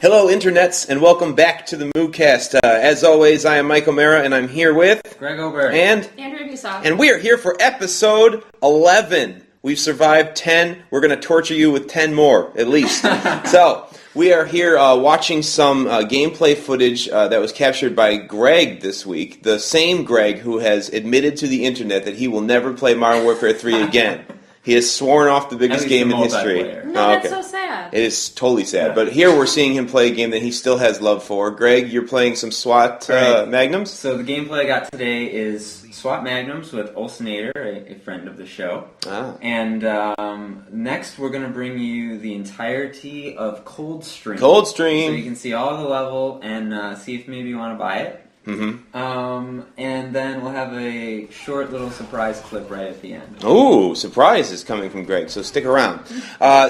Hello, internets, and welcome back to the MOOcast. As always, I am Mike O'Mara, and I'm here with Greg Oberg and Andrew Busoff. And we are here for episode 11. We've survived 10. We're going to torture you with 10 more, at least. So, we are here watching some gameplay footage that was captured by Greg this week, the same Greg who has admitted to the internet that he will never play Modern Warfare 3 again. He has sworn off the biggest game in history. No, that's so sad. It is totally sad. But here we're seeing him play a game that he still has love for. Greg, you're playing some SWAT Magnums? So the gameplay I got today is SWAT Magnums with Olsenator, a friend of the show. Ah. And next we're going to bring you the entirety of Coldstream. Coldstream! So you can see all the level and see if maybe you want to buy it. Mm-hmm. And then we'll have a short little surprise clip right at the end. Ooh, surprise is coming from Greg, so stick around.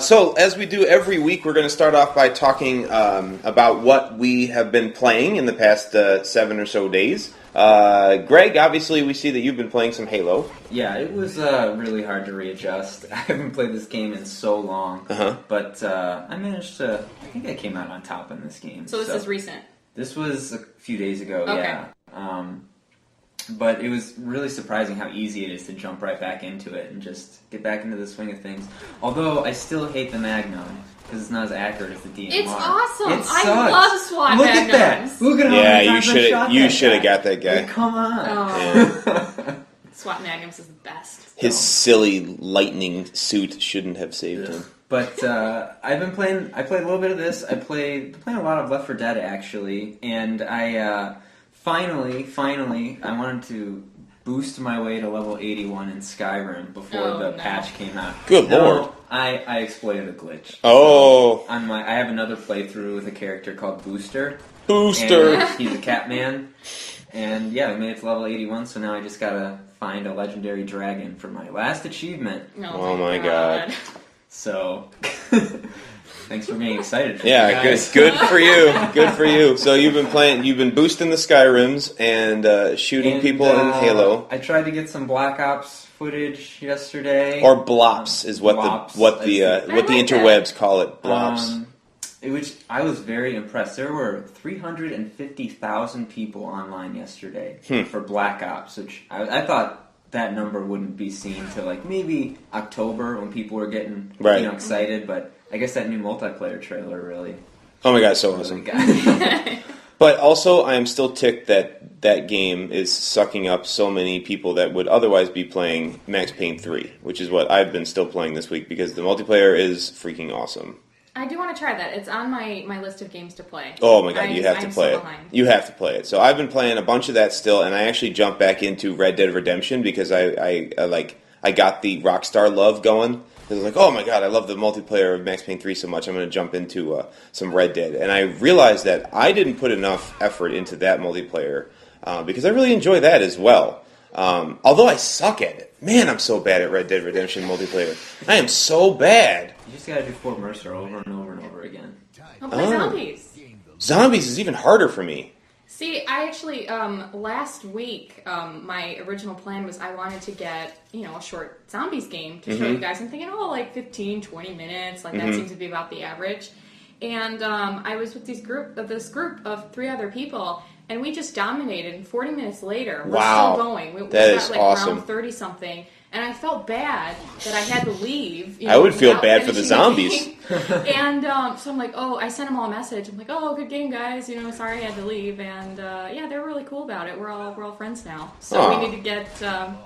So, as we do every week, we're going to start off by talking about what we have been playing in the past 7 or so days. Greg, obviously, we see that you've been playing some Halo. Yeah, it was really hard to readjust. I haven't played this game in so long. But I managed to... I think I came out on top in this game. So this is recent? This was a few days ago, okay. Yeah. But it was really surprising how easy it is to jump right back into it and just get back into the swing of things. Although I still hate the Magnum because it's not as accurate as the DMR. It's awesome. It I love SWAT Look Magnums. At that. Look at how many times you should have got that guy. Like, come on. Oh. SWAT Magnums is the best. His silly lightning suit shouldn't have saved him. But I've been playing. I played a little bit of this. Been playing a lot of Left 4 Dead actually, and I finally, I wanted to boost my way to level 81 in Skyrim before the patch came out. Good lord! I exploited a glitch. Oh, so I have another playthrough with a character called Booster. Booster. He's a cat man, and yeah, I made it to level 81. So now I just gotta find a legendary dragon for my last achievement. Oh my god. So, thanks for being excited. Yeah, good for you. Good for you. So you've been boosting the Skyrims and shooting people in Halo. I tried to get some Black Ops footage yesterday. Or Blops is what the interwebs call it. Blops. Which I was very impressed. There were 350,000 people online yesterday for Black Ops, which I thought that number wouldn't be seen till like maybe October when people were getting excited, but I guess that new multiplayer trailer really... Oh my god, so awesome. But also, I am still ticked that that game is sucking up so many people that would otherwise be playing Max Payne 3, which is what I've been still playing this week because the multiplayer is freaking awesome. I do want to try that. It's on my list of games to play. Oh my god, you have to play it. You have to play it. So I've been playing a bunch of that still, and I actually jumped back into Red Dead Redemption because I got the Rockstar love going. I was like, oh my god, I love the multiplayer of Max Payne 3 so much, I'm going to jump into some Red Dead. And I realized that I didn't put enough effort into that multiplayer because I really enjoy that as well. Although I suck at it. Man, I'm so bad at Red Dead Redemption multiplayer. I am so bad. You just gotta do Fort Mercer over and over and over again. I'll play Zombies. Zombies is even harder for me. See, I actually, last week, my original plan was I wanted to get, a short Zombies game to show you guys. I'm thinking, like 15, 20 minutes. Like, that seems to be about the average. And I was with this group of 3 other people, and we just dominated. And 40 minutes later, we're still going. We got awesome. Round 30-something. And I felt bad that I had to leave. I would feel bad for the zombies. And so I'm like, I sent them all a message. I'm like, good game, guys. Sorry I had to leave. And they're really cool about it. We're all friends now. So we need to get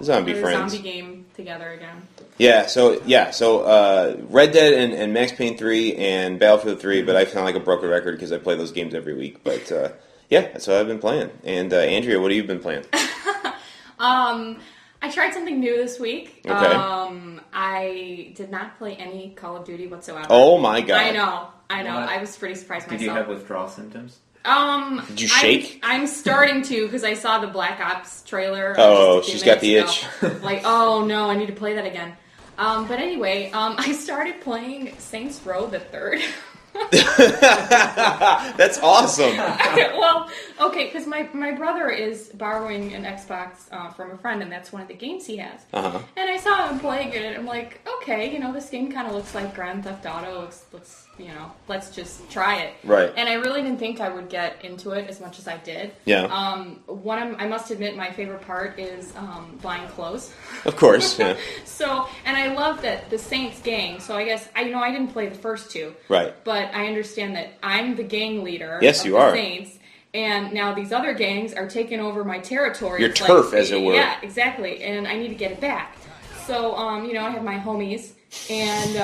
zombie game together again. Yeah. So Red Dead and Max Payne 3 and Battlefield 3. But I sound like a broken record because I play those games every week. But that's what I've been playing. And Andrea, what have you been playing? I tried something new this week. Okay. I did not play any Call of Duty whatsoever. Oh my god. I know. What? I was pretty surprised myself. Did you have withdrawal symptoms? Did you shake? I'm starting to because I saw the Black Ops trailer. She's got the itch. Like, oh no, I need to play that again. But anyway, I started playing Saints Row the Third. That's awesome. Well, okay, because my brother is borrowing an Xbox from a friend, and that's one of the games he has. And I saw him playing it, and I'm like, okay, this game kind of looks like Grand Theft Auto. Looks let's just try it. Right. And I really didn't think I would get into it as much as I did. Yeah. I must admit, my favorite part is buying clothes. Of course, yeah. So, and I love that the Saints gang, so I guess, I didn't play the first two. Right. But I understand that I'm the gang leader of you the are. Saints. And now these other gangs are taking over my territory. Your turf, as it were. Yeah, exactly. And I need to get it back. So, I have my homies, and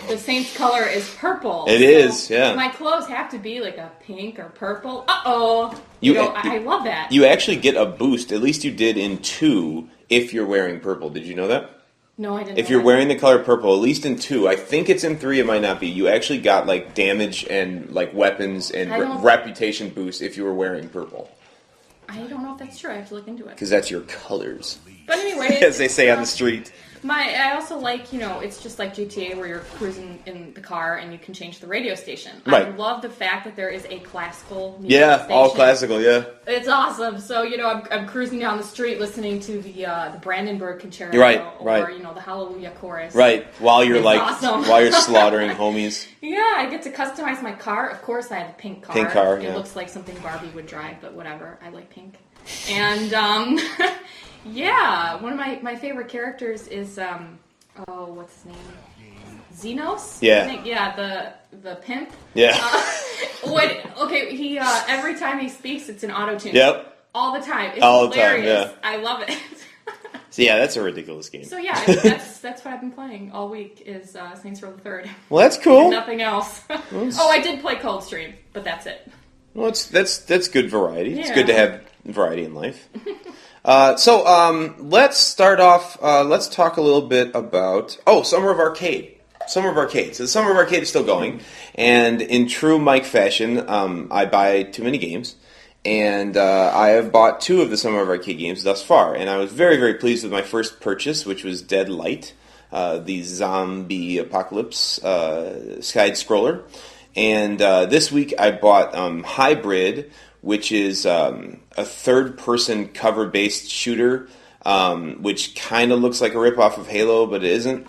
the Saints color is purple. It is, yeah. My clothes have to be like a pink or purple. Uh-oh. I love that. You actually get a boost, at least you did in 2, if you're wearing purple. Did you know that? No, I didn't. If you're wearing the color purple, at least in 2, I think it's in 3, it might not be. You actually got like damage and like weapons and reputation boost if you were wearing purple. I don't know if that's true. I have to look into it. Because that's your colors. But anyway, as they say on the street. I also like, it's just like GTA where you're cruising in the car and you can change the radio station. Right. I love the fact that there is a classical music station. All classical, yeah. It's awesome. So, I'm cruising down the street listening to the Brandenburg Concerto or, the Hallelujah Chorus. Right, while you're awesome. while you're slaughtering homies. Yeah, I get to customize my car. Of course, I have a pink car. Pink car, It looks like something Barbie would drive, but whatever. I like pink. And, yeah, one of my favorite characters is, what's his name? Xenos? Yeah. I think, yeah, the pimp. Yeah. He, every time he speaks, it's an auto-tune. Yep. All the time. It's all hilarious. The time, yeah. I love it. So yeah, that's a ridiculous game. So yeah, that's what I've been playing all week is Saints Row the Third. Well, that's cool. And nothing else. I did play Coldstream, but that's it. Well, that's good variety. Yeah. It's good to have variety in life. So let's start off. Let's talk a little bit about Summer of Arcade. Summer of Arcade. So the Summer of Arcade is still going, and in true Mike fashion, I buy too many games. And I have bought 2 of the Summer of Arcade games thus far, and I was very, very pleased with my first purchase, which was Dead Light, the zombie apocalypse side-scroller. And this week I bought Hybrid, which is a third-person cover-based shooter, which kind of looks like a ripoff of Halo, but it isn't.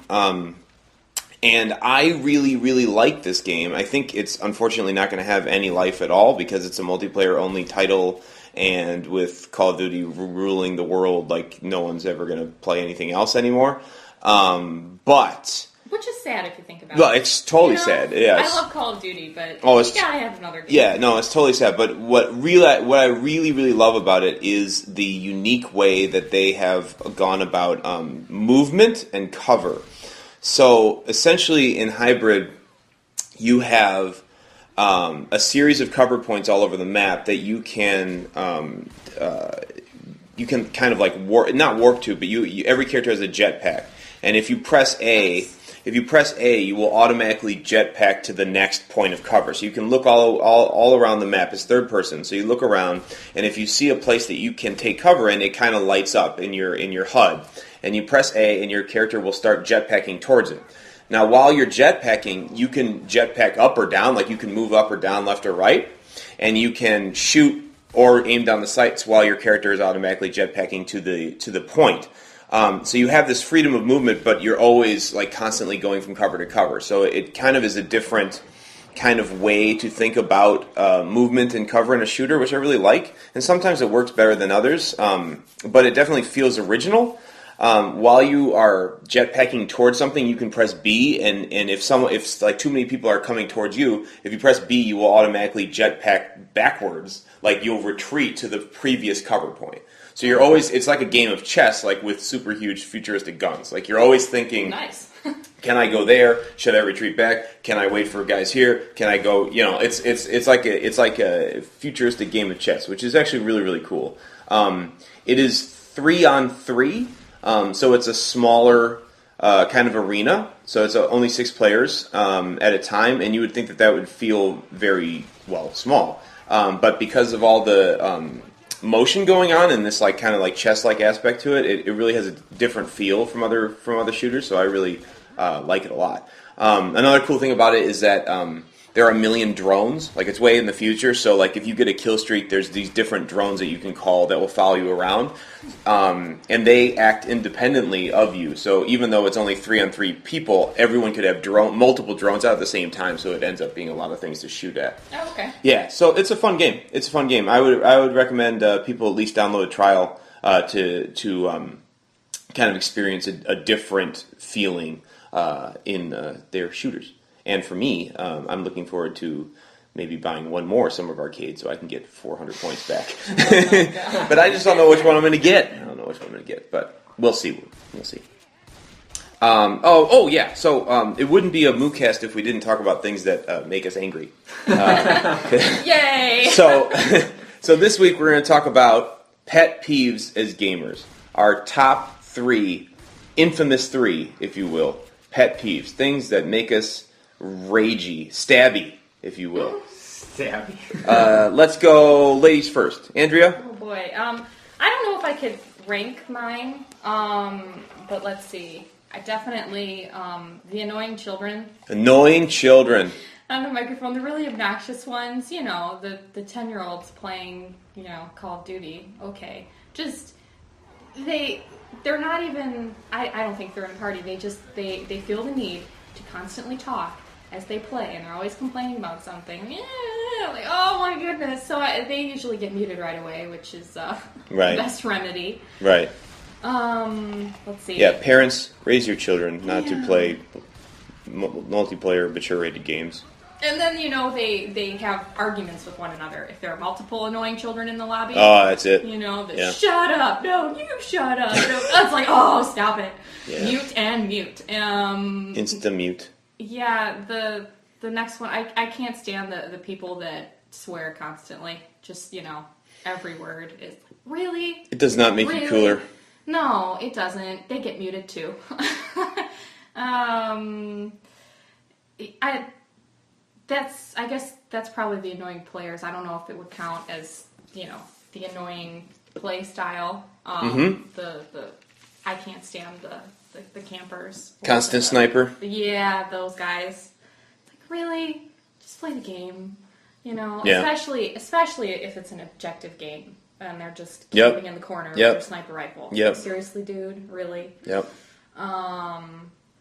And I really, really like this game. I think it's unfortunately not going to have any life at all because it's a multiplayer-only title, and with Call of Duty ruling the world, like no one's ever going to play anything else anymore. But which is sad if you think about it. Well, it's totally sad. Yeah, I love Call of Duty, but you gotta have another game. Yeah, no, it's totally sad. But what I really, really love about it is the unique way that they have gone about movement and cover. So essentially, in Hybrid, you have a series of cover points all over the map that you can kind of like not warp to, but you every character has a jetpack, and if you press A. If you press A, you will automatically jetpack to the next point of cover. So you can look all around the map. It's third person, so you look around, and if you see a place that you can take cover in, it kind of lights up in your HUD. And you press A, and your character will start jetpacking towards it. Now, while you're jetpacking, you can jetpack up or down, like you can move up or down, left or right, and you can shoot or aim down the sights while your character is automatically jetpacking to the point. So you have this freedom of movement, but you're always like constantly going from cover to cover. So it kind of is a different kind of way to think about movement and cover in a shooter, which I really like. And sometimes it works better than others, but it definitely feels original. While you are jetpacking towards something, you can press B, and if like too many people are coming towards you, if you press B, you will automatically jetpack backwards, like you'll retreat to the previous cover point. So you're always, it's like a game of chess, like with super huge futuristic guns. Like you're always thinking, nice. Can I go there? Should I retreat back? Can I wait for guys here? Can I go? You know, it's like a futuristic game of chess, which is actually really, really cool. It is 3-on-3, so it's a smaller kind of arena. So it's only 6 players at a time, and you would think that would feel very small, but because of all the motion going on and this like kind of like chess-like aspect to it, it really has a different feel from other shooters. So I really like it a lot. Another cool thing about it is that there are a million drones. Like, it's way in the future, so, like, if you get a kill streak, there's these different drones that you can call that will follow you around. And they act independently of you. So even though it's only 3-on-3 people, everyone could have multiple drones out at the same time, so it ends up being a lot of things to shoot at. Oh, okay. Yeah, so it's a fun game. I would recommend people at least download a trial to kind of experience a different feeling in their shooters. And for me, I'm looking forward to maybe buying one more Summer of Arcade so I can get 400 points back. Oh, but I just don't know which one I'm going to get. But we'll see. Yeah. So it wouldn't be a MOOcast if we didn't talk about things that make us angry. Yay! So this week we're going to talk about pet peeves as gamers. Our top 3, infamous 3, if you will, pet peeves. Things that make us ragey, stabby, if you will. Stabby. Let's go ladies first. Andrea? Oh boy. I don't know if I could rank mine, but let's see. I definitely, the annoying children. Annoying children. On the microphone, the really obnoxious ones, you know, the 10-year-olds playing, you know, Call of Duty. Okay. Just, they're not even, I don't think they're in a party. They feel the need to constantly talk as they play, and they're always complaining about something. Yeah, like, oh my goodness. So they usually get muted right away, which is the best remedy. Right. Let's see. Yeah, parents, raise your children not to play multiplayer mature-rated games. And then, you know, they have arguments with one another. If there are multiple annoying children in the lobby. Oh, that's it. You know, shut up. No, you shut up. No. That's like, oh, stop it. Yeah. Mute and mute. Insta-mute. Yeah, the next one, I can't stand the people that swear constantly. Just, you know, every word is like, really? It does not make you cooler. No, it doesn't. They get muted too. I guess that's probably the annoying players. I don't know if it would count as, you know, the annoying play style. I can't stand the campers. Constant sniper. Yeah, those guys. It's like, really? Just play the game. You know, yeah. especially if it's an objective game and they're just camping in the corner with their sniper rifle. Yep. Seriously, dude? Really? Yep.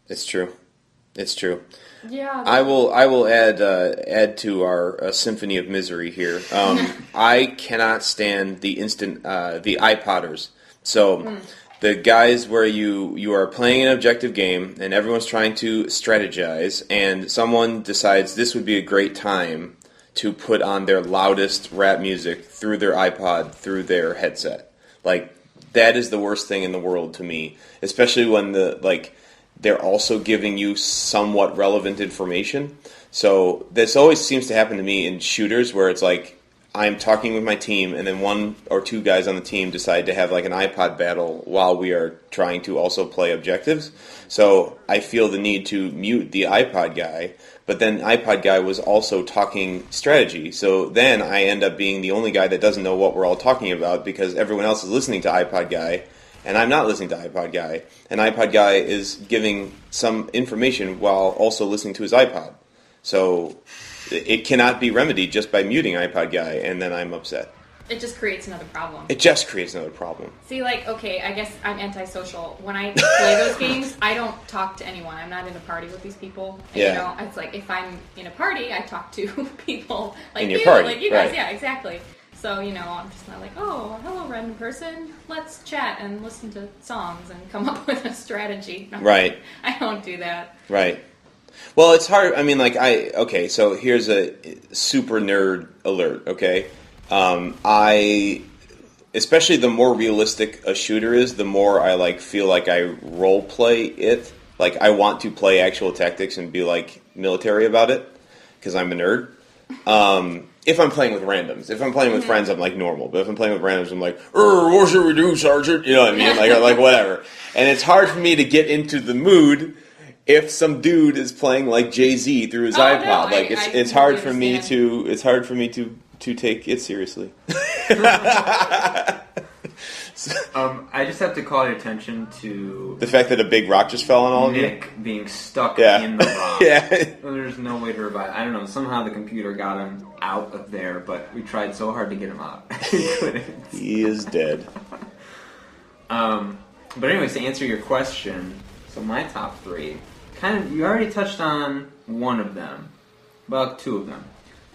It's true. Yeah. I will add to our symphony of misery here. I cannot stand the iPodders. So the guys where you are playing an objective game and everyone's trying to strategize, and someone decides this would be a great time to put on their loudest rap music through their iPod, through their headset. Like, that is the worst thing in the world to me, especially when they're also giving you somewhat relevant information. So this always seems to happen to me in shooters where it's like I'm talking with my team and then one or two guys on the team decide to have like an iPod battle while we are trying to also play objectives. So I feel the need to mute the iPod guy, but then iPod guy was also talking strategy. So then I end up being the only guy that doesn't know what we're all talking about because everyone else is listening to iPod guy. And I'm not listening to iPod Guy. And iPod Guy is giving some information while also listening to his iPod. So it cannot be remedied just by muting iPod Guy, and then I'm upset. It just creates another problem. See, like, okay, I guess I'm antisocial. When I play those games, I don't talk to anyone. I'm not in a party with these people. And, you know, it's like if I'm in a party, I talk to people like in your party. Like you guys. Right. Yeah, exactly. So, you know, I'm just not like, oh, hello, random person. Let's chat and listen to songs and come up with a strategy. No, right. I don't do that. Right. Well, it's hard. I mean, so here's a super nerd alert, okay? Especially the more realistic a shooter is, the more I, feel like I role play it. Like, I want to play actual tactics and be, military about it, because I'm a nerd. If I'm playing with randoms. If I'm playing with friends, I'm normal. But if I'm playing with randoms, I'm like, what should we do, Sergeant? You know what I mean? Like whatever. And it's hard for me to get into the mood if some dude is playing Jay-Z through his iPod. No, it's hard for me to take it seriously. I just have to call your attention to The fact that a big rock just fell on all of you? Nick being stuck Yeah. in the rock. Yeah. There's no way to revive. I don't know. Somehow the computer got him out of there, but we tried so hard to get him out. He couldn't. He is dead. But anyways, to answer your question, so my top three, you already touched on one of them, well, two of them.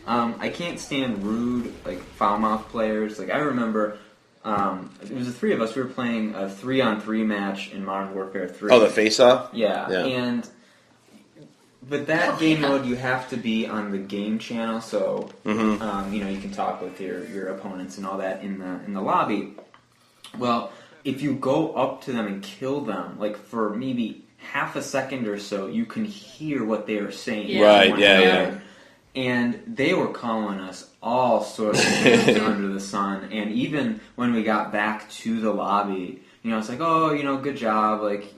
I can't stand rude, like foul mouth players. Like I remember, it was the three of us. We were playing a 3-on-3 match in Modern Warfare 3. Oh, the face-off? Yeah. But that game mode, you have to be on the game channel, so you can talk with your opponents and all that in the lobby. Well, if you go up to them and kill them, like for maybe half a second or so, you can hear what they are saying. Yeah. Right, yeah. And they were calling us all sorts of things under the sun. And even when we got back to the lobby, it's like, oh, good job. Like,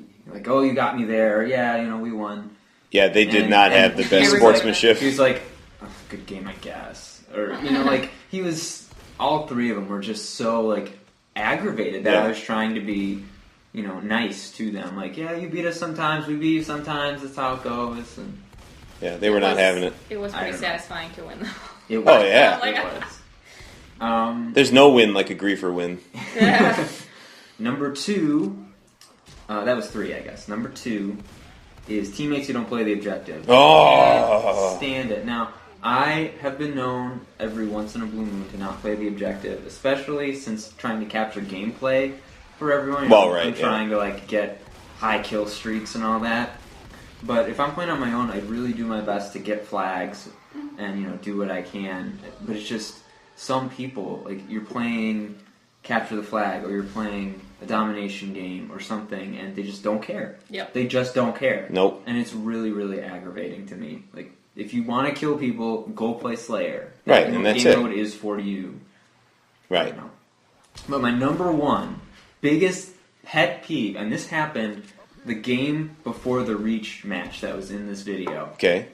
oh, you got me there. Yeah, we won. Yeah, they did not have the best was sportsmanship. He was like, oh, good game, I guess. Or, like, he was, all three of them were just so, like, aggravated that I was trying to be, nice to them. Like, yeah, you beat us sometimes, we beat you sometimes, that's how it goes. And yeah, they were not having it. It was pretty satisfying to win, though. It was. Oh, yeah. It was. There's no win like a griefer win. Yeah. Number two, that was three, I guess. Number two is teammates who don't play the objective. Oh! Stand it. Now, I have been known every once in a blue moon to not play the objective, especially since trying to capture gameplay for everyone. I'm trying to like get high kill streaks and all that. But if I'm playing on my own, I really do my best to get flags and do what I can. But it's just some people, like you're playing capture the flag or you're playing a domination game or something, and they just don't care. Yep. They just don't care. Nope. And it's really, really aggravating to me. Like, if you want to kill people, go play Slayer. Right, and that's game mode is for you. Right. But my number one biggest pet peeve, and this happened the game before the Reach match that was in this video. Okay.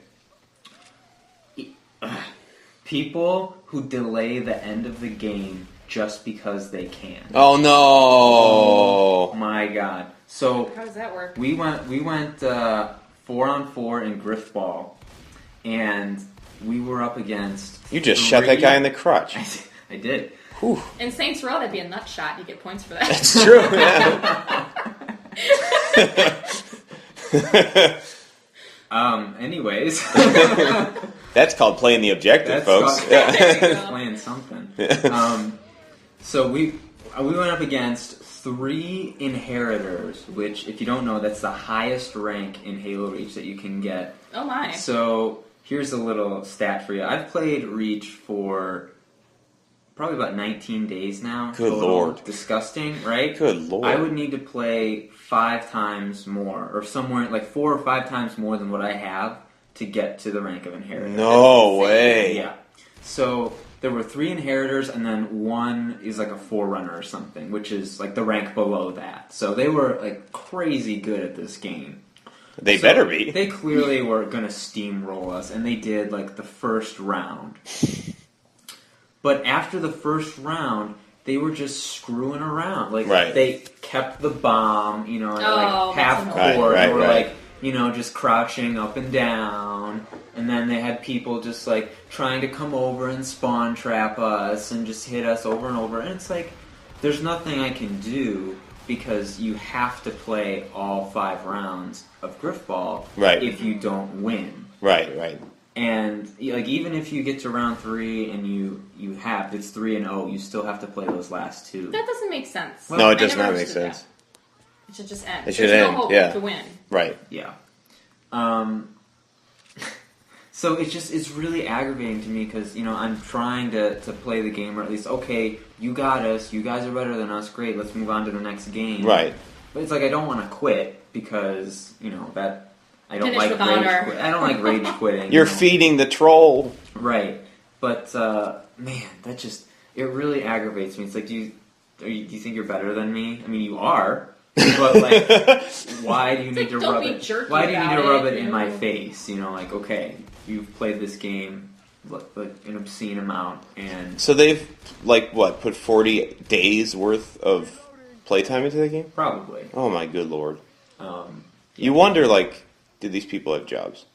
People who delay the end of the game just because they can. Oh no! Oh my god! So how does that work? We went 4-on-4 in Griffball, and we were up against. You just shot that guy in the crotch. I did. Whew. In Saints Row, that'd be a nut shot. You get points for that. That's true. Yeah. Anyways. That's called playing the objective, folks. Playing something. So we went up against 3 Inheritors, which, if you don't know, that's the highest rank in Halo Reach that you can get. Oh my. So here's a little stat for you. I've played Reach for probably about 19 days now. Good total. lord. Disgusting, right? Good lord. I would need to play 5 times more, or somewhere like 4 or 5 times more than what I have to get to the rank of Inheritor. No way. Yeah. So there were 3 Inheritors, and then 1 is like a Forerunner or something, which is like the rank below that. So they were like crazy good at this game. They better be. They clearly were going to steamroll us, and they did like the first round. But after the first round, they were just screwing around. Like they kept the bomb, like half court, or like just crouching up and down. And then they had people just like trying to come over and spawn trap us and just hit us over and over. And it's like, there's nothing I can do because you have to play all 5 rounds of Griffball if you don't win. Right. And like even if you get to round 3 and it's 3-0, you still have to play those last 2. That doesn't make sense. No, it does not make sense. That. It should just end. It should There's end. no hope yeah. to win. Right. Yeah. So it's really aggravating to me because I'm trying to play the game, or at least you got us, you guys are better than us, great, let's move on to the next game. Right. But it's like I don't want to quit because that. I don't Finish like with rage. honor. I don't like rage quitting. You're feeding the troll. Right, but man, it really aggravates me. It's like, do you think you're better than me? I mean, you are, but like, why do you need to rub it? Why do you need to rub it in my face? Okay, you've played this game like an obscene amount, and so they've put 40 days worth of playtime into the game? Probably. Oh my good lord. Yeah. You wonder, like, do these people have jobs?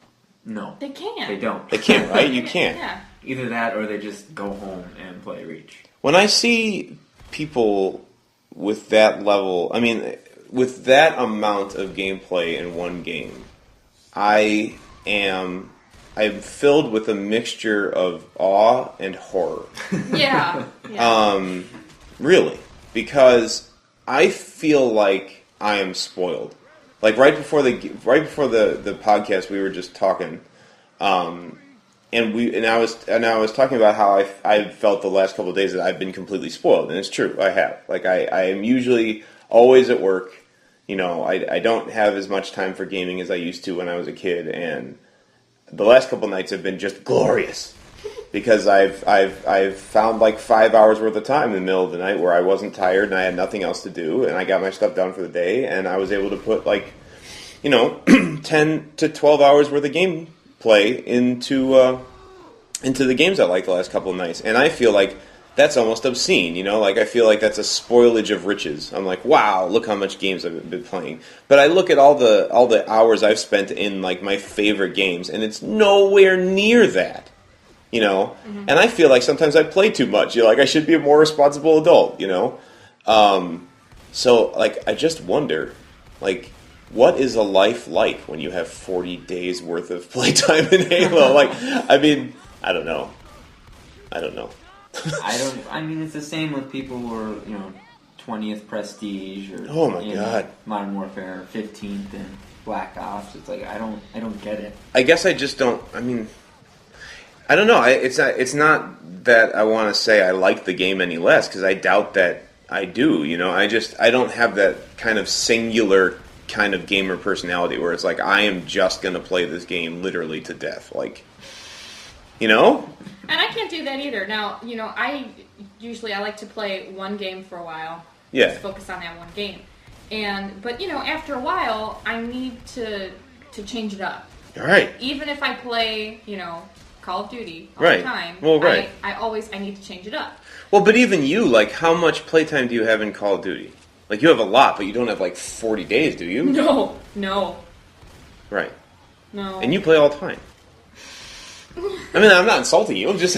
No. They can't. They don't. They can't, right? You can't. Yeah. Either that or they just go home and play Reach. When I see people with that level, I mean, with that amount of gameplay in one game, I'm filled with a mixture of awe and horror. Yeah. Really, because I feel like I am spoiled. Like right before the podcast, we were just talking, and I was talking about how I felt the last couple of days that I've been completely spoiled, and it's true, I have. Like I am usually always at work. You know, I don't have as much time for gaming as I used to when I was a kid, and the last couple of nights have been just glorious because I've found like 5 hours worth of time in the middle of the night where I wasn't tired and I had nothing else to do, and I got my stuff done for the day, and I was able to put 10 to 12 hours worth of gameplay into the games I liked the last couple of nights, and I feel like that's almost obscene, you know? Like, I feel like that's a spoilage of riches. I'm like, wow, look how much games I've been playing. But I look at all the hours I've spent in, like, my favorite games, and it's nowhere near that, you know? Mm-hmm. And I feel like sometimes I play too much. You know, like, I should be a more responsible adult, you know? So, like, I just wonder, like, what is a life like when you have 40 days worth of playtime in Halo? Like, I mean, I don't know. I mean, it's the same with people who are, 20th Prestige or oh my god, Modern Warfare, 15th and Black Ops. It's like I don't get it. I guess I just don't. I mean, I don't know. It's not that I want to say I like the game any less, because I doubt that I do. You know, I don't have that kind of singular kind of gamer personality where it's like I am just going to play this game literally to death. Like, you know. And I can't do that either. Now, I like to play one game for a while. Yeah. Just focus on that one game. But after a while, I need to change it up. All right. Even if I play, Call of Duty all right. the time, well, right. I need to change it up. Well, but even you, like, how much playtime do you have in Call of Duty? Like, you have a lot, but you don't have, like, 40 days, do you? No. Right. No. And you play all the time. I mean, I'm not insulting you. I'm just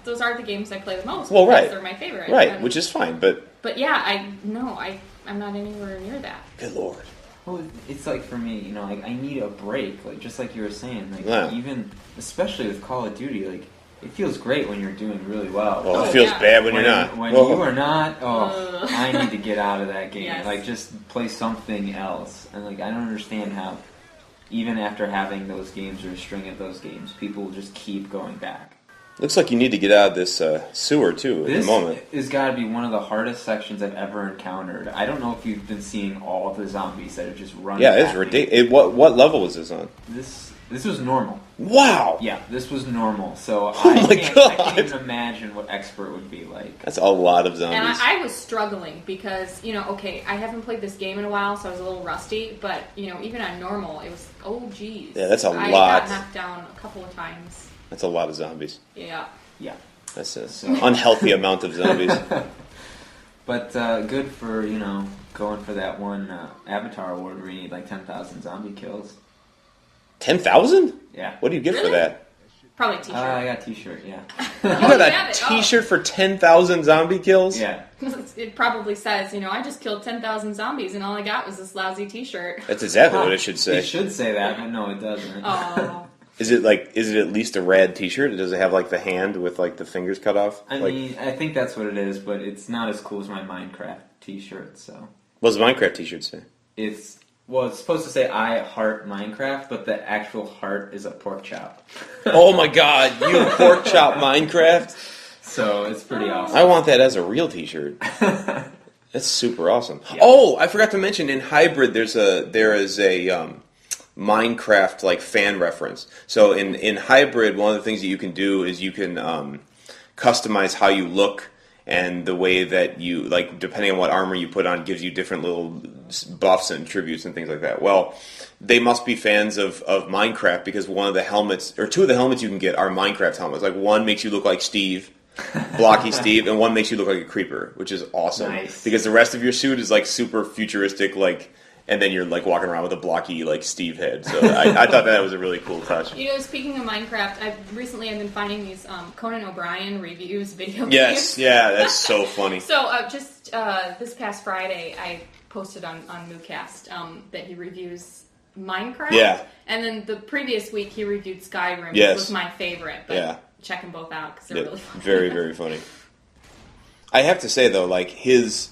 those are the games I play the most. Well, right. They're my favorite. Right, which is fine, but yeah, I'm not anywhere near that. Good lord. Well, it's like for me, I need a break. Like just like you were saying, like yeah. Even especially with Call of Duty, like it feels great when you're doing really well. Well, it feels bad when you're not. When you are not, I need to get out of that game. Yes. Like just play something else. And like I don't understand how. Even after having those games or a string of those games, people will just keep going back. Looks like you need to get out of this sewer, too, at the moment. This has got to be one of the hardest sections I've ever encountered. I don't know if you've been seeing all of the zombies that are just running. Yeah, it's ridiculous. What level was this on? This was normal. Wow! Yeah, this was normal. So I can't even imagine what expert would be like. That's a lot of zombies. And I was struggling because, I haven't played this game in a while, so I was a little rusty. But, even on normal, it was, geez. Yeah, that's a lot. I got knocked down a couple of times. That's a lot of zombies. Yeah. Yeah. That's an unhealthy amount of zombies. But good for, going for that one Avatar award where you need like 10,000 zombie kills. 10,000? Yeah. What do you get really? for that? Probably a t-shirt. I got a t-shirt, yeah. You got a t-shirt for 10,000 zombie kills? Yeah. It probably says, I just killed 10,000 zombies and all I got was this lousy t-shirt. That's exactly what it should say. It should say that, but no, it doesn't. Oh. Is it at least a rad t-shirt? Does it have like the hand with like the fingers cut off? I mean, I think that's what it is, but it's not as cool as my Minecraft t-shirt, so. What does the Minecraft t-shirt say? It's supposed to say I heart Minecraft, but the actual heart is a pork chop. Oh my god, you pork chop Minecraft? So it's pretty awesome. I want that as a real t-shirt. That's super awesome. Yeah. Oh, I forgot to mention, in Hybrid there is a Minecraft like fan reference. So in Hybrid, one of the things that you can do is you can customize how you look, and the way that you, like, depending on what armor you put on, gives you different little buffs and tributes and things like that. Well, they must be fans of Minecraft, because one of the helmets, or two of the helmets you can get are Minecraft helmets. Like, one makes you look like Steve, blocky Steve, and one makes you look like a creeper, which is awesome. Nice. Because the rest of your suit is like super futuristic, like, and then you're like walking around with a blocky like Steve head. So I thought that was a really cool touch. You know, speaking of Minecraft, I've been finding these Conan O'Brien reviews video Yes, games. yeah, that's so funny. So just this past Friday, I posted on MOOcast that he reviews Minecraft. Yeah. And then the previous week he reviewed Skyrim, Yes. which was my favorite. But check them both out because they're really funny. Very, very funny. I have to say though, like his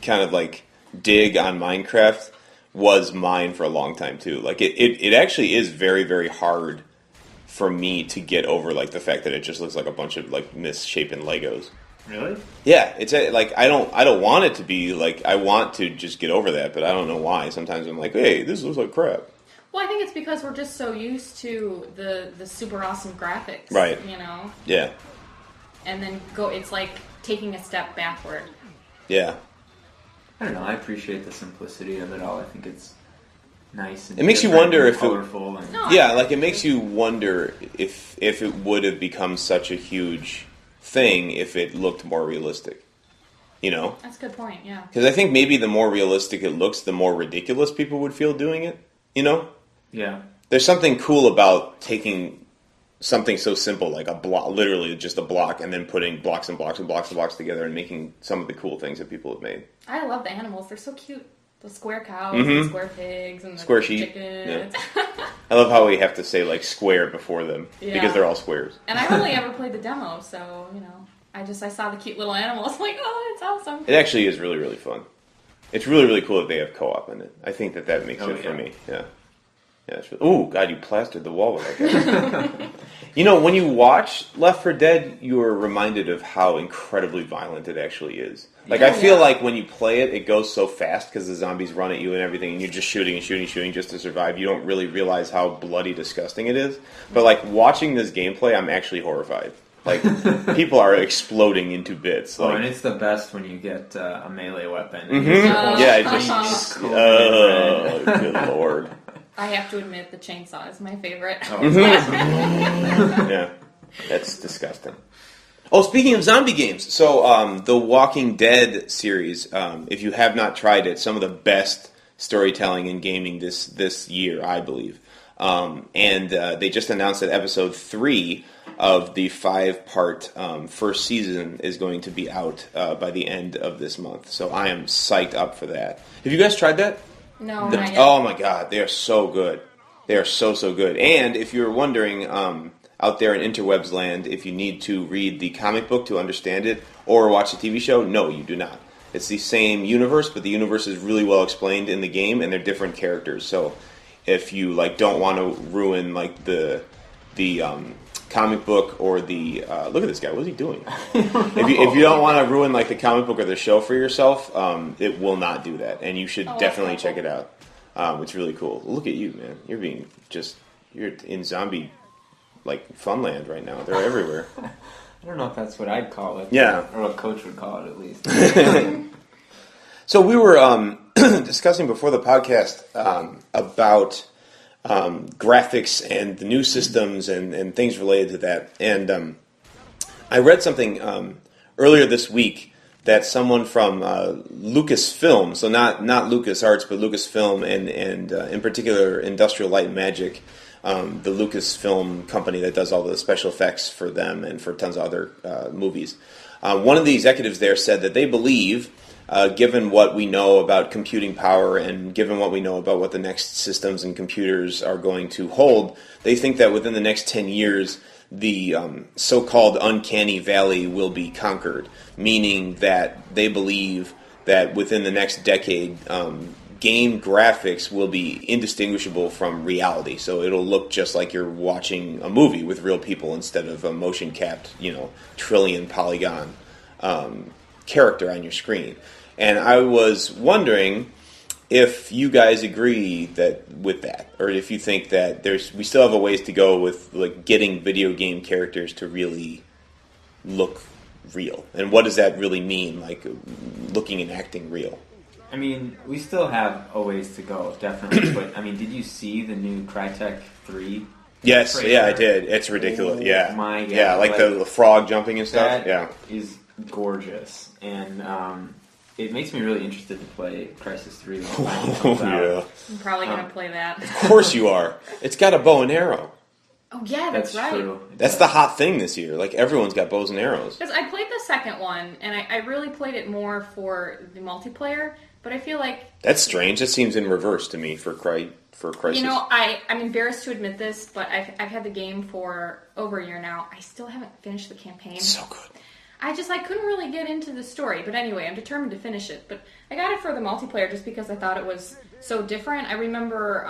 kind of like dig on Minecraft was mine for a long time too. Like it actually is very, very hard for me to get over like the fact that it just looks like a bunch of like misshapen Legos. Really? Yeah, it's like I don't want it to be like I want to just get over that, but I don't know why. Sometimes I'm like, hey, this looks like crap. Well, I think it's because we're just so used to the super awesome graphics, right? You know. Yeah. And then it's like taking a step backward. Yeah. I don't know. I appreciate the simplicity of it all. I think it's nice. And it makes you wonder if colorful. it makes you wonder if it would have become such a huge thing if it looked more realistic. You know? That's a good point. Yeah. Because I think maybe the more realistic it looks, the more ridiculous people would feel doing it. You know? Yeah. There's something cool about taking something so simple like a block, literally just a block, and then putting blocks and blocks and blocks and blocks together and making some of the cool things that people have made. I love the animals. They're so cute. The square cows, the square pigs, and the square sheep. chickens. Yeah. I love how we have to say like square before them because they're all squares. And I only ever played the demo, so you know, I saw the cute little animals. I'm like, oh, it's awesome. It actually is really, really fun. It's really, really cool that they have co-op in it. I think that makes it for me. Yeah. Yeah, oh, God, you plastered the wall with that guy. You know, when you watch Left 4 Dead, you are reminded of how incredibly violent it actually is. Like, I feel like when you play it, it goes so fast because the zombies run at you and everything, and you're just shooting and shooting and shooting just to survive. You don't really realize how bloody disgusting it is. But, like, watching this gameplay, I'm actually horrified. Like, people are exploding into bits. Like, and it's the best when you get a melee weapon. Yeah, it just... Oh, good Lord. I have to admit, the chainsaw is my favorite. Yeah, that's disgusting. Oh, speaking of zombie games, so the Walking Dead series, if you have not tried it, some of the best storytelling in gaming this year, I believe. And they just announced that episode 3 of the 5-part first season is going to be out by the end of this month. So I am psyched up for that. Have you guys tried that? No, not yet. Oh my God, they are so good. They are so good. And if you're wondering, out there in interwebs land, if you need to read the comic book to understand it or watch the TV show, no, you do not. It's the same universe, but the universe is really well explained in the game, and they're different characters. So if you don't want to ruin the comic book or the look at this guy, what's he doing? If you don't want to ruin the comic book or the show for yourself, it will not do that, and you should definitely check it out. It's really cool. Look at you, man. You're in zombie funland right now. They're everywhere. I don't know if that's what I'd call it. Yeah, or what Coach would call it at least. So we were discussing before the podcast about graphics and the new systems and things related to that. And I read something earlier this week that someone from Lucasfilm, so not LucasArts, but Lucasfilm and in particular Industrial Light and Magic, the Lucasfilm company that does all the special effects for them and for tons of other movies. One of the executives there said that they believe, given what we know about computing power and given what we know about what the next systems and computers are going to hold, they think that within the next 10 years, the so-called uncanny valley will be conquered, meaning that they believe that within the next decade, game graphics will be indistinguishable from reality. So it'll look just like you're watching a movie with real people instead of a motion-capped, trillion polygon character on your screen. And I was wondering if you guys agree with that, or if you think that we still have a ways to go with getting video game characters to really look real, and what does that really mean, looking and acting real? I mean, we still have a ways to go, definitely. But I mean, did you see the new Crytek 3 Yes, trailer. yeah, I did. It's ridiculous. Oh, yeah, my God. yeah, like the frog jumping and stuff. That Yeah, is gorgeous, and it makes me really interested to play Crisis 3 when it finally comes out. yeah. I'm probably going to play that. Of course you are. It's got a bow and arrow. Oh, yeah, that's right. True. That's the hot thing this year. Like, everyone's got bows and arrows. Because I played the second one, and I really played it more for the multiplayer, but I feel like... That's strange. That seems in reverse to me for Crisis. You know, I'm embarrassed to admit this, but I've had the game for over a year now. I still haven't finished the campaign. So good. I couldn't really get into the story, but anyway, I'm determined to finish it. But I got it for the multiplayer just because I thought it was so different. I remember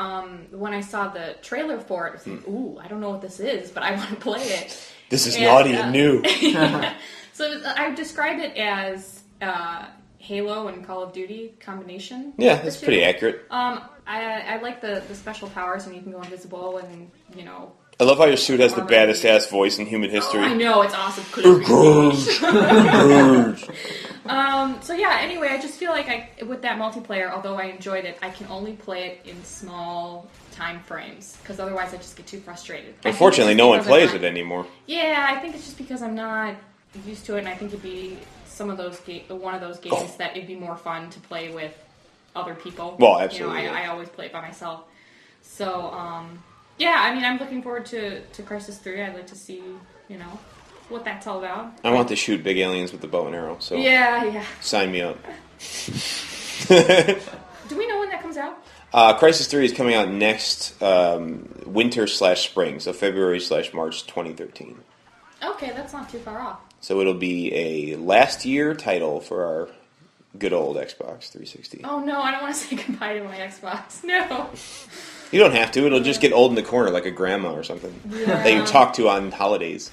when I saw the trailer for it, I was like, ooh, I don't know what this is, but I want to play it. This is naughty and new. Yeah. So I would describe it as Halo and Call of Duty combination. Yeah, that's pretty accurate. I like the special powers when you can go invisible and, you know... I love how your suit has the baddest ass voice in human history. Oh, I know, it's awesome. So yeah, anyway, I just feel like with that multiplayer, although I enjoyed it, I can only play it in small time frames, because otherwise I just get too frustrated. Unfortunately, no one plays it anymore. Yeah, I think it's just because I'm not used to it, and I think it'd be one of those games that it'd be more fun to play with other people. Well, absolutely. You know, I always play it by myself. So, yeah, I mean, I'm looking forward to Crisis 3. I'd like to see, you know, what that's all about. I want to shoot big aliens with the bow and arrow, so yeah. sign me up. Do we know when that comes out? Crisis 3 is coming out next winter/spring, so February/March 2013. Okay, that's not too far off. So it'll be a last year title for our good old Xbox 360. Oh no, I don't want to say goodbye to my Xbox. No. You don't have to. It'll just get old in the corner like a grandma or something that you talk to on holidays.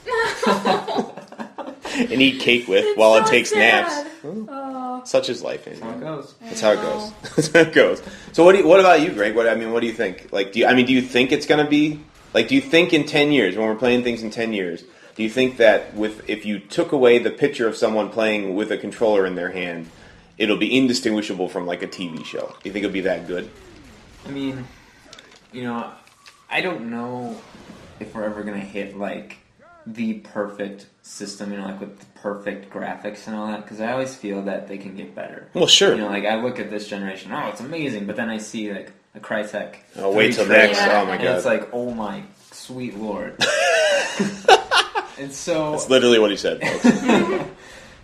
And eat cake with It's while so it takes sad. naps. Oh. Such is life, Andy. That's how it goes. That's how it goes. That's how it goes. So what about you, Greg? What do you think? Like, do you think it's going to be like? Do you think in 10 years, when we're playing things in 10 years, do you think that if you took away the picture of someone playing with a controller in their hand, it'll be indistinguishable from like a TV show? Do you think it'll be that good? I mean, you know, I don't know if we're ever going to hit like the perfect system, you know, like with the perfect graphics and all that, because I always feel that they can get better. Well, sure. You know, like I look at this generation, oh, it's amazing, but then I see like a Crytek. Oh, wait till trailer, next. Oh my god. And it's like, oh my sweet lord. And so that's literally what he said, folks.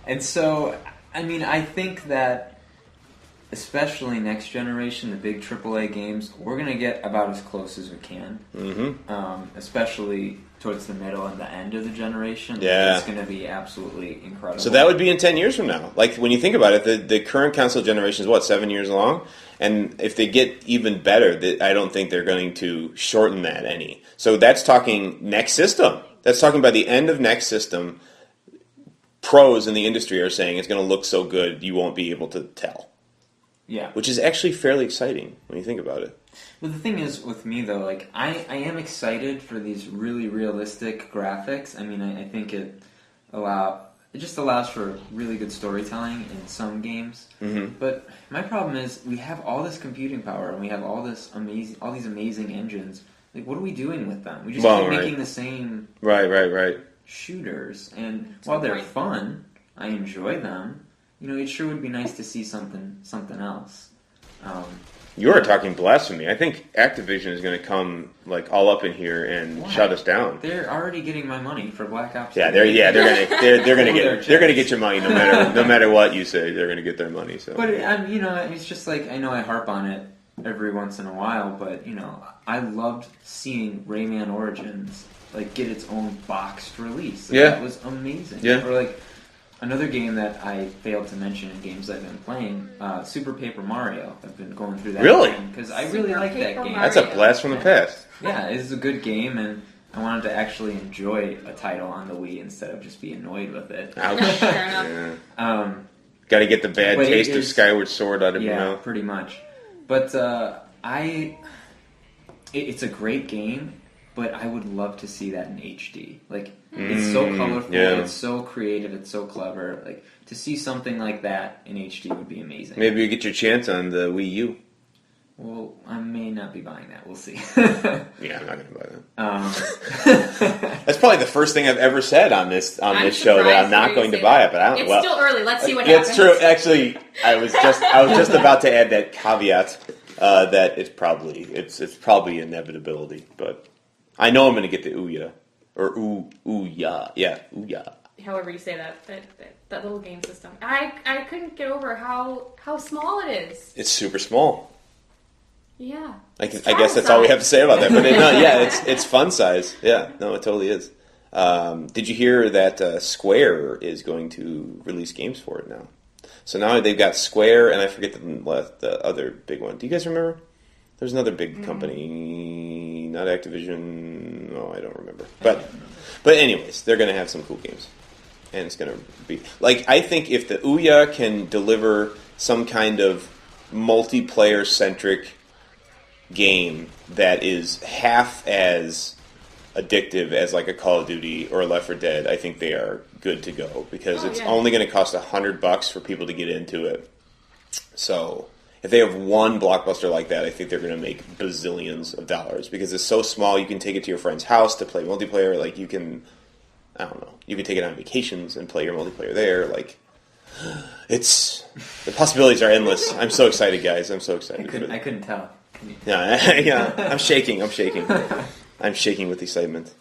And so, I mean, I think that especially next generation, the big AAA games, we're going to get about as close as we can. Mm-hmm. Especially towards the middle and the end of the generation. Yeah. It's going to be absolutely incredible. So that would be in 10 years from now. Like, when you think about it, the current console generation is, 7 years long? And if they get even better, I don't think they're going to shorten that any. So that's talking next system. That's talking by the end of next system. Pros in the industry are saying it's going to look so good you won't be able to tell. Yeah. Which is actually fairly exciting when you think about it. But the thing is, with me, though, like, I am excited for these really realistic graphics. I mean, I think it just allows for really good storytelling in some games. Mm-hmm. But my problem is, we have all this computing power, and we have all these amazing engines. Like, what are we doing with them? We just keep making the same shooters. And while they're fun, I enjoy them. You know, it sure would be nice to see something else. You are talking blasphemy. I think Activision is going to come like all up in here and shut us down. They're already getting my money for Black Ops. Yeah, they're going to get your money no matter what you say. They're going to get their money. So, but you know, it's just like, I know I harp on it every once in a while, but you know, I loved seeing Rayman Origins like get its own boxed release. Like, that was amazing. Yeah. Or like another game that I failed to mention in games I've been playing, Super Paper Mario. I've been going through that really because I really like that game. That's a blast from the past. Yeah, it's a good game, and I wanted to actually enjoy a title on the Wii instead of just be annoyed with it. Ouch. Fair enough. Got to get the bad taste of Skyward Sword out of your mouth. Yeah, pretty much. But it's a great game, but I would love to see that in HD. Like, it's so colorful, it's so creative, it's so clever. Like, to see something like that in HD would be amazing. Maybe you get your chance on the Wii U. Well, I may not be buying that. We'll see. Yeah, I'm not going to buy that. That's probably the first thing I've ever said on this show, that I'm not going to buy it. But I don't. It's still early. Let's see what happens. It's true. Actually, I was just about to add that caveat that it's probably inevitability. But I know I'm going to get the Ouya or Ouya. Yeah, Ouya. However you say that little game system. I couldn't get over how small it is. It's super small. Yeah. I guess that's all we have to say about that. But it's fun size. Yeah, no, it totally is. Did you hear that Square is going to release games for it now? So now they've got Square, and I forget the other big one. Do you guys remember? There's another big company, not Activision. No, I don't remember. But anyways, they're going to have some cool games. And it's going to be... Like, I think if the Ouya can deliver some kind of multiplayer-centric game that is half as addictive as like a Call of Duty or a Left 4 Dead, I think they are good to go, because it's only going to cost $100 for people to get into it. So if they have one blockbuster like that, I think they're going to make bazillions of dollars, because it's so small. You can take it to your friend's house to play multiplayer. Like, you can, I don't know, you can take it on vacations and play your multiplayer there. Like, the possibilities are endless. I'm so excited, guys. I'm so excited. I couldn't tell. Yeah, I'm shaking. I'm shaking with excitement.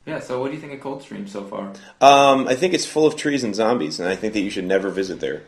Yeah, so what do you think of Coldstream so far? I think it's full of trees and zombies, and I think that you should never visit there.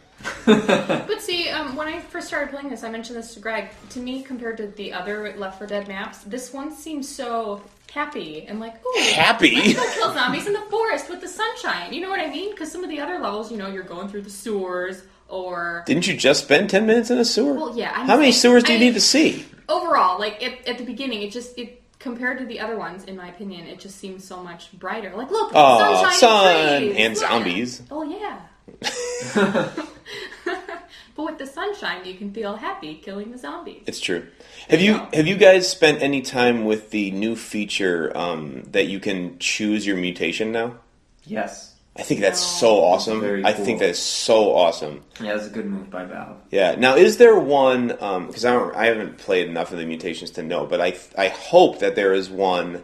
But see, when I first started playing this, I mentioned this to Greg. To me, compared to the other Left 4 Dead maps, this one seems so happy and like, ooh, happy. Let's go kill zombies in the forest with the sunshine. You know what I mean? Because some of the other levels, you're going through the sewers. Or didn't you just spend 10 minutes in a sewer? Well, yeah. How many sewers do you need to see? Overall, like at the beginning, it compared to the other ones, in my opinion, it just seems so much brighter. Like, look, sunshine and zombies. Oh yeah. But with the sunshine, you can feel happy killing the zombies. It's true. Have you guys spent any time with the new feature that you can choose your mutation now? Yes. I think that's so awesome. Very cool. I think that is so awesome. Yeah, it's a good move by Valve. Yeah. Now, is there one? Because I haven't played enough of the mutations to know, but I hope that there is one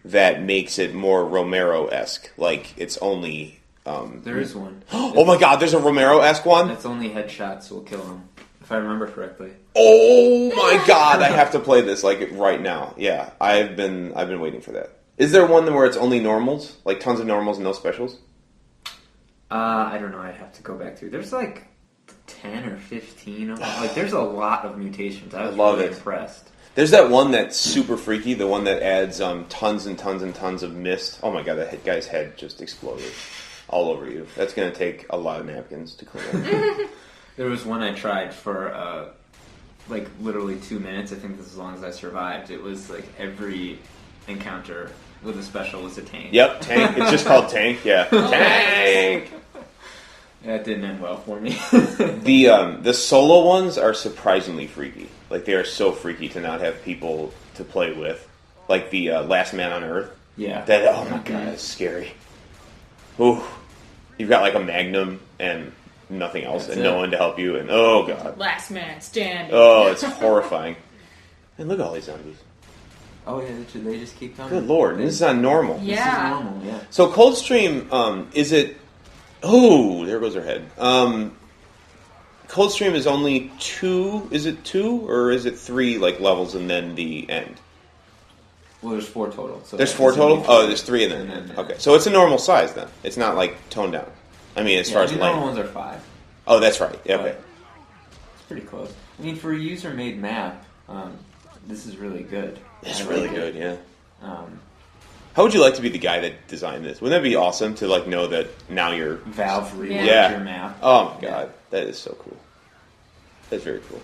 that makes it more Romero-esque. Like, it's only. There is one. Oh my God! There's a Romero-esque one. It's only headshots will kill him, if I remember correctly. Oh my God! I have to play this right now. Yeah, I've been waiting for that. Is there one where it's only normals, like tons of normals and no specials? I don't know. I'd have to go back through. There's like 10 or 15 of them. Like, there's a lot of mutations. I was really impressed. There's that one that's super freaky, the one that adds tons and tons and tons of mist. Oh my God, that guy's head just exploded all over you. That's going to take a lot of napkins to clean up. There was one I tried for like literally 2 minutes. I think that's as long as I survived. It was like every encounter with a special was a tank. Yep, tank. It's just called tank. Yeah, tank. That didn't end well for me. The solo ones are surprisingly freaky. Like, they are so freaky to not have people to play with. Like the Last Man on Earth. Yeah. Oh my God, that's scary. Ooh, you've got like a Magnum and nothing else, and no one to help you, and oh God. Last man standing. Oh, it's horrifying. And look at all these zombies. Oh yeah, they just keep coming. Good Lord, this is not normal. Yeah. This is normal, yeah. So Coldstream, is it... Oh, there goes her head. Coldstream is only 2... Is it 2, or is it 3, like, levels and then the end? Well, there's 4 total. So there's 4 total? Oh, there's 3 and then... Okay, so it's a normal size, then. It's not, like, toned down. I mean, as far as the length. normal ones are 5. Oh, that's right. Yeah, okay. It's pretty close. I mean, for a user-made map, this is really good. It's really good, yeah. How would you like to be the guy that designed this? Wouldn't that be awesome to like know that now you're Valve reworked your map? Oh my God, that is so cool. That's very cool.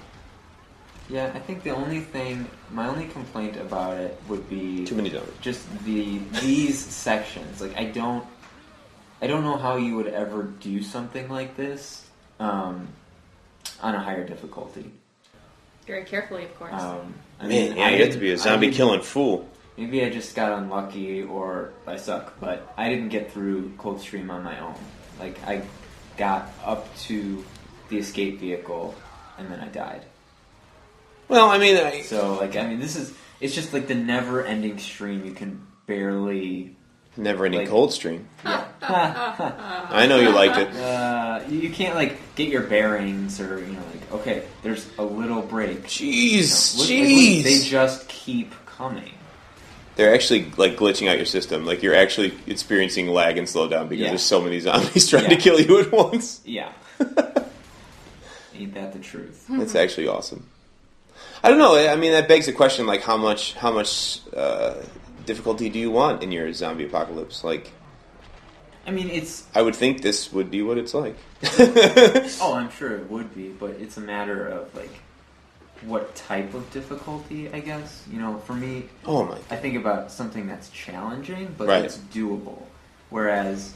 Yeah, I think my only complaint about it would be too many zombies. Just these sections. Like, I don't know how you would ever do something like this on a higher difficulty. Very carefully, of course. You have to be a zombie-killing fool. Maybe I just got unlucky or I suck, but I didn't get through Coldstream on my own. Like, I got up to the escape vehicle, and then I died. Well, I mean... it's just like the never-ending stream you can barely... Never-ending cold stream. Yeah. I know you liked it. You can't, like, get your bearings or, like, okay, there's a little break. Jeez. They just keep coming. They're actually, like, glitching out your system. Like, you're actually experiencing lag and slowdown because there's so many zombies trying to kill you at once. Yeah. Ain't that the truth? It's actually awesome. I don't know. I mean, that begs the question, like, how much difficulty do you want in your zombie apocalypse? Like, I mean, I would think this would be what it's like. Oh, I'm sure it would be, but it's a matter of, like, what type of difficulty, I guess. For me, I think about something that's challenging, but that's doable. Whereas,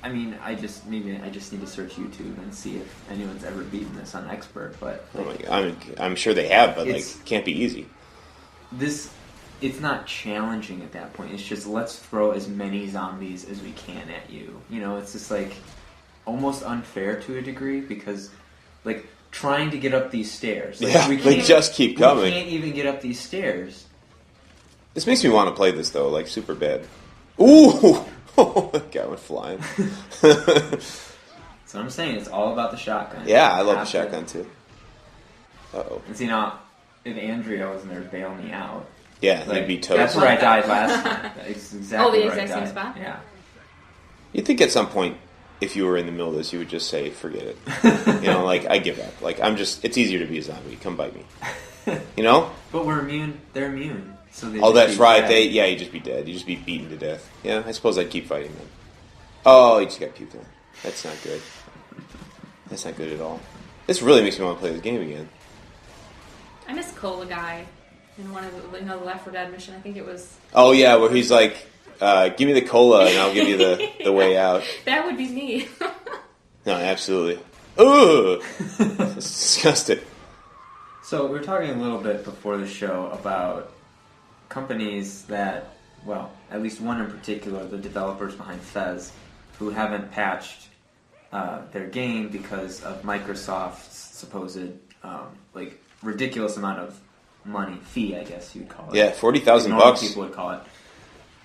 I mean, I just need to search YouTube and see if anyone's ever beaten this on expert. But I'm sure they have, but like, it can't be easy. It's not challenging at that point. It's just let's throw as many zombies as we can at you. It's just like almost unfair to a degree because, like, trying to get up these stairs. Like, they just keep coming. We can't even get up these stairs. This makes me want to play this, though, like, super bad. Ooh! That guy went flying. So I'm saying it's all about the shotgun. Yeah, I love the shotgun, too. Uh-oh. And see, now, if Andrea wasn't there to bail me out... Yeah, like, you'd be toast. That's where I died last time. It's exactly the exact same spot? Yeah. You'd think at some point, if you were in the middle of this, you would just say, forget it. Like, I give up. Like, it's easier to be a zombie. Come bite me. But we're immune. They're immune. So that's right. You'd just be dead. You'd just be beaten to death. Yeah, I suppose I'd keep fighting them. Oh, you just got puked on. That's not good. That's not good at all. This really makes me want to play this game again. I miss Cola Guy in one of the Left 4 Dead mission. I think it was... Oh, yeah, where he's like, give me the cola and I'll give you the way out. That would be me. No, absolutely. Ugh! It's disgusting. So we were talking a little bit before the show about companies that, well, at least one in particular, the developers behind Fez, who haven't patched their game because of Microsoft's supposed, ridiculous amount of fee, I guess you'd call it. Yeah, $40,000. People would call it.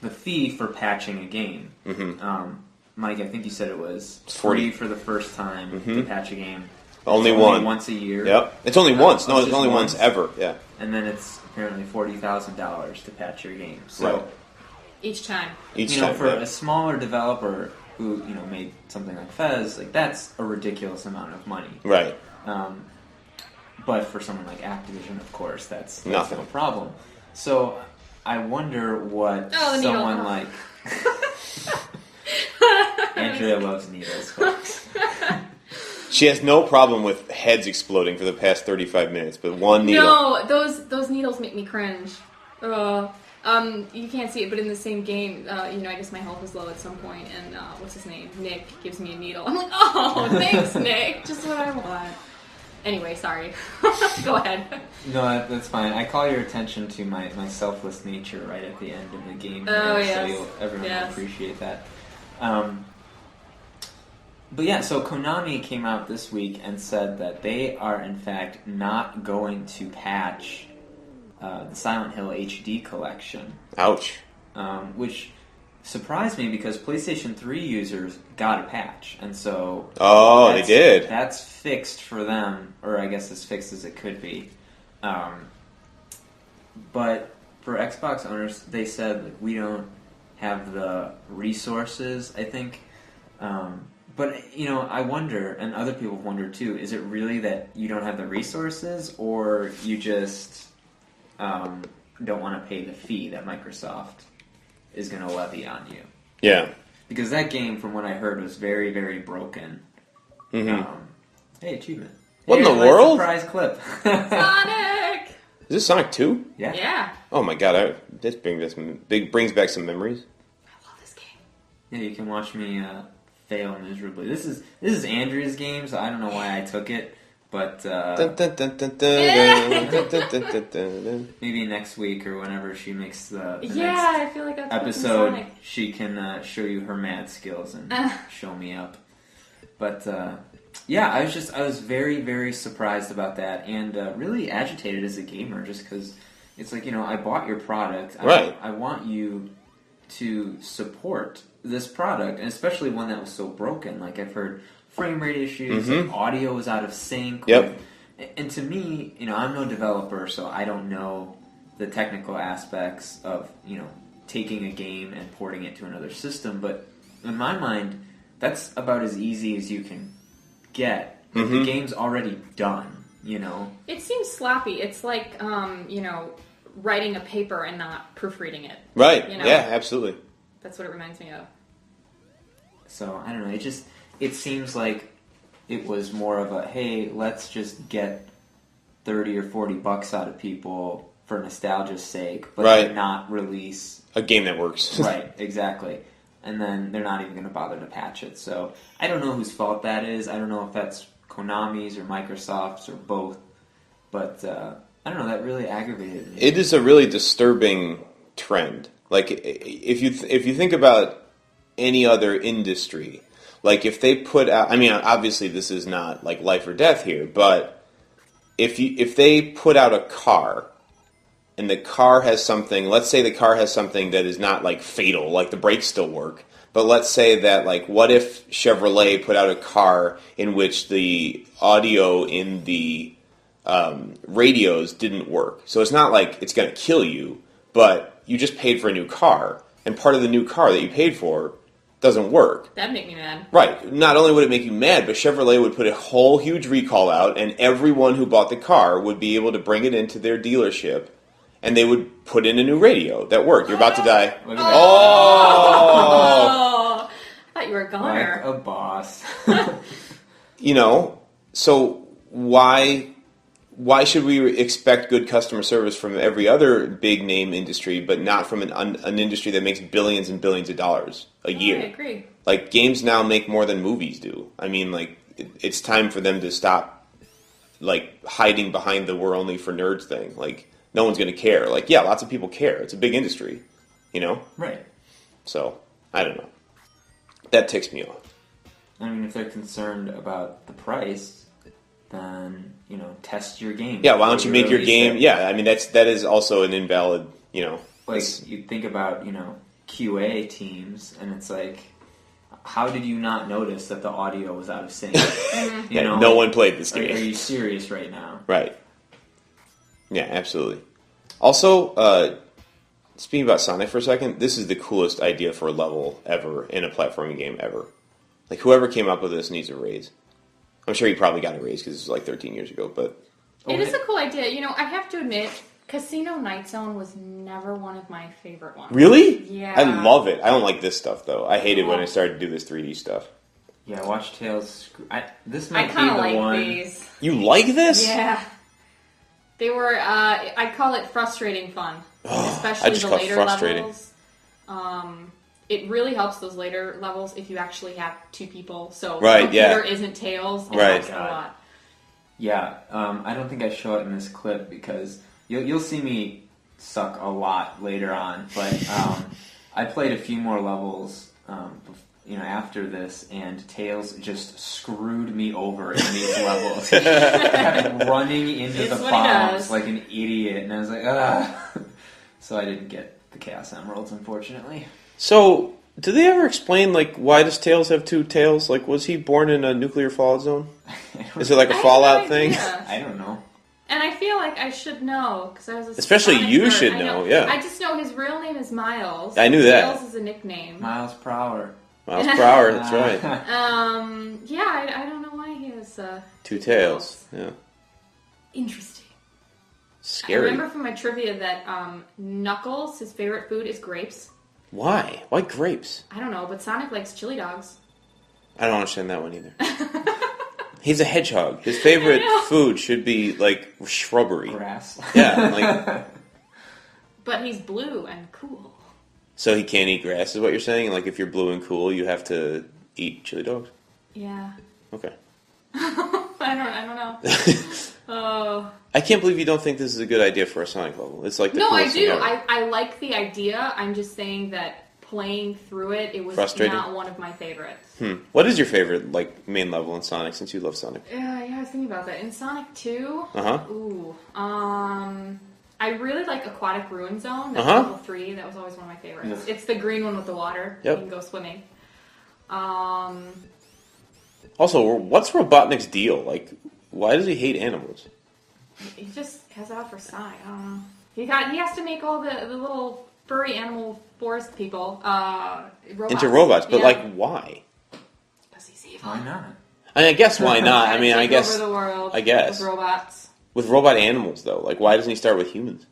The fee for patching a game. Mm-hmm. Mike, I think you said it was free for the first time to patch a game. Only once a year. Yep. It's only once. No, it's only once ever. Yeah. And then it's apparently $40,000 to patch your game. So right. Each time. For a smaller developer who made something like Fez, like that's a ridiculous amount of money. Right. But for someone like Activision, of course, that's nothing. No problem. So I wonder what someone like Andrea loves needles, folks. She has no problem with heads exploding for the past 35 minutes, but one needle. No, those needles make me cringe. You can't see it, but in the same game, I guess my health was low at some point, and what's his name? Nick gives me a needle. I'm like, oh, thanks, Nick. Just what I want. Anyway, sorry. Go ahead. No, that's fine. I call your attention to my selfless nature right at the end of the game. Oh, yes. So everyone will appreciate that. But yeah, so Konami came out this week and said that they are in fact not going to patch the Silent Hill HD collection. Ouch. Which surprised me because PlayStation 3 users got a patch, and so... Oh, they did. That's fixed for them, or I guess as fixed as it could be. But for Xbox owners, they said we don't have the resources, I think. But, I wonder, and other people have wondered too, is it really that you don't have the resources, or you just don't want to pay the fee that Microsoft is going to levy on you? Yeah. Because that game, from what I heard, was very, very broken. Mm-hmm. Hey, achievement. What in the world? Surprise clip. Sonic! Is this Sonic 2? Yeah. Oh my god, this brings back some memories. I love this game. Yeah, you can watch me fail miserably. This is Andrea's game, so I don't know why I took it, but maybe next week or whenever she makes the next I feel like that's episode, she can show you her mad skills and show me up. But yeah, I was very, very surprised about that, and really agitated as a gamer, just because it's like, I bought your product. Right. I want you to support this product, and especially one that was so broken. Like, I've heard frame rate issues, like audio was out of sync. Yep. And to me, I'm no developer, so I don't know the technical aspects of, taking a game and porting it to another system. But in my mind, that's about as easy as you can get. The game's already done, It seems sloppy. It's like, writing a paper and not proofreading it. Right. Yeah, absolutely. That's what it reminds me of. So, I don't know. It seems like it was more of a, hey, let's just get 30 or 40 bucks out of people for nostalgia's sake, but right. not release a game that works. Right, exactly. And then they're not even going to bother to patch it. So I don't know whose fault that is. I don't know if that's Konami's or Microsoft's or both. But I don't know, that really aggravated me. It is a really disturbing trend. Like, if you think about any other industry, like if they put out, I mean, obviously this is not like life or death here, but if they put out a car and the car has something, let's say the car has something that is not like fatal, like the brakes still work, but let's say that, like, what if Chevrolet put out a car in which the audio in the radios didn't work? So it's not like it's going to kill you, but you just paid for a new car, and part of the new car that you paid for doesn't work. That'd make me mad. Right. Not only would it make you mad, but Chevrolet would put a whole huge recall out, and everyone who bought the car would be able to bring it into their dealership, and they would put in a new radio that worked. You're about to die. Look at that. Oh! I thought you were a goner. Like a boss. So why should we expect good customer service from every other big name industry, but not from an industry that makes billions and billions of dollars a year? I agree. Like, games now make more than movies do. I mean, like, it's time for them to stop, like, hiding behind the "we're only for nerds" thing. Like, no one's going to care. Like, yeah, lots of people care. It's a big industry, Right. So, I don't know. That ticks me off. I mean, if they're concerned about the price, then, test your game. Yeah, why don't you make your game? Yeah, I mean, that is also an invalid, Like, you think about, QA teams, and it's like, how did you not notice that the audio was out of sync? No one played this game. Are you serious right now? Right. Yeah, absolutely. Also, speaking about Sonic for a second, this is the coolest idea for a level ever in a platforming game ever. Like, whoever came up with this needs a raise. I'm sure he probably got a raise because this was like 13 years ago, but... It is a cool idea. I have to admit, Casino Night Zone was never one of my favorite ones. Really? Yeah. I love it. I don't like this stuff, though. I hate it when I started to do this 3D stuff. Yeah, watch Tails. This I might be kind of the like one. these. You like this? Yeah. They were, I call it frustrating fun. Especially I just the call it later frustrating. levels. It really helps those later levels if you actually have two people. So Right, the computer isn't Tails. It Right. helps a lot. Yeah, I don't think I show it in this clip because you'll see me suck a lot later on. But I played a few more levels, after this, and Tails just screwed me over in these levels. He kept running into It's the what he bombs does. like an idiot, and I was like, ah. So I didn't get the Chaos Emeralds, unfortunately. So, did they ever explain, like, why does Tails have two tails? Like, was he born in a nuclear fallout zone? Is it like a I have Fallout no thing? idea. I don't know. And I feel like I should know because I was a Especially Sonic you nerd. should I know, yeah. I just know his real name is Miles. I knew that. Tails is a nickname. Miles per hour. Miles per hour, that's right. Yeah, I don't know why he has Two tails. Yeah. Interesting. Scary. I remember from my trivia that Knuckles, his favorite food is grapes. Why? Why grapes? I don't know, but Sonic likes chili dogs. I don't understand that one either. He's a hedgehog. His favorite food should be, like, shrubbery. Grass. Yeah, like... But he's blue and cool. So he can't eat grass, is what you're saying? Like, if you're blue and cool, you have to eat chili dogs? Yeah. Okay. I don't know. Oh. I can't believe you don't think this is a good idea for a Sonic level. It's like the No, I coolest thing do. ever. I like the idea. I'm just saying that playing through it, it was Frustrating? not one of my favorites. What is your favorite main level in Sonic? Since you love Sonic. Yeah, I was thinking about that. In Sonic 2, Uh-huh. I really like Aquatic Ruin Zone. That's Uh-huh. level 3. That was always one of my favorites. Yes. It's the green one with the water. Yep. You can go swimming. Also, what's Robotnik's deal? Like, why does he hate animals? He just has it out for Sonic. I don't know. He has to make all the little furry animal forest people robots. Into robots, but Yeah. like, why? Because he's evil. Why not? I mean, I guess why not? I mean, I Take guess over the world I guess. with robots. with robot animals though. Like, why doesn't he start with humans?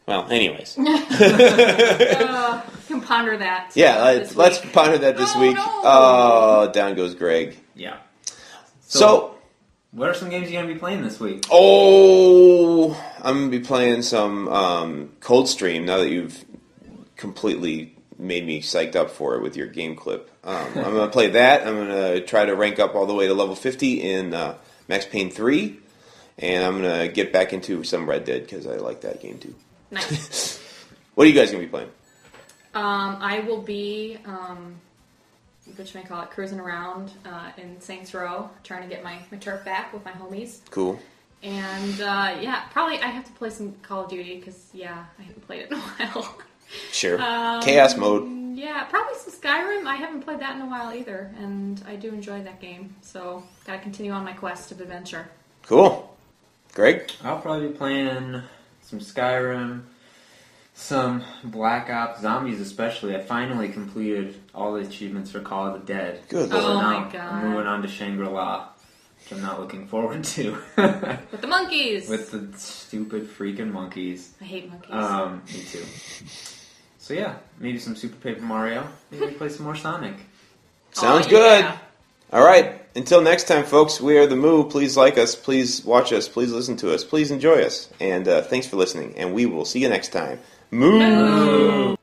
Well, anyways. You can ponder that. Yeah, this let's week. ponder that this week. No. Oh, down goes Greg. Yeah. So, what are some games you're going to be playing this week? I'm going to be playing some Coldstream now that you've completely made me psyched up for it with your game clip. I'm going to play that. I'm going to try to rank up all the way to level 50 in Max Payne 3. And I'm going to get back into some Red Dead because I like that game too. Nice. What are you guys going to be playing? I will be, cruising around in Saints Row, trying to get my turf back with my homies. Cool. And, probably I have to play some Call of Duty, because, I haven't played it in a while. Sure. Chaos mode. Yeah, probably some Skyrim. I haven't played that in a while either, and I do enjoy that game. So, gotta continue on my quest of adventure. Cool. Greg? I'll probably be playing some Skyrim, some Black Ops, Zombies especially. I finally completed all the achievements for Call of the Dead. Good So lord. my now God. I'm moving on to Shangri-La, which I'm not looking forward to. With the monkeys! With the stupid freaking monkeys. I hate monkeys. Me too. So yeah, maybe some Super Paper Mario. Maybe play some more Sonic. Sounds Oh, good. yeah. All right. Until next time, folks, we are the Moo. Please like us. Please watch us. Please listen to us. Please enjoy us. And thanks for listening. And we will see you next time. Moo! No.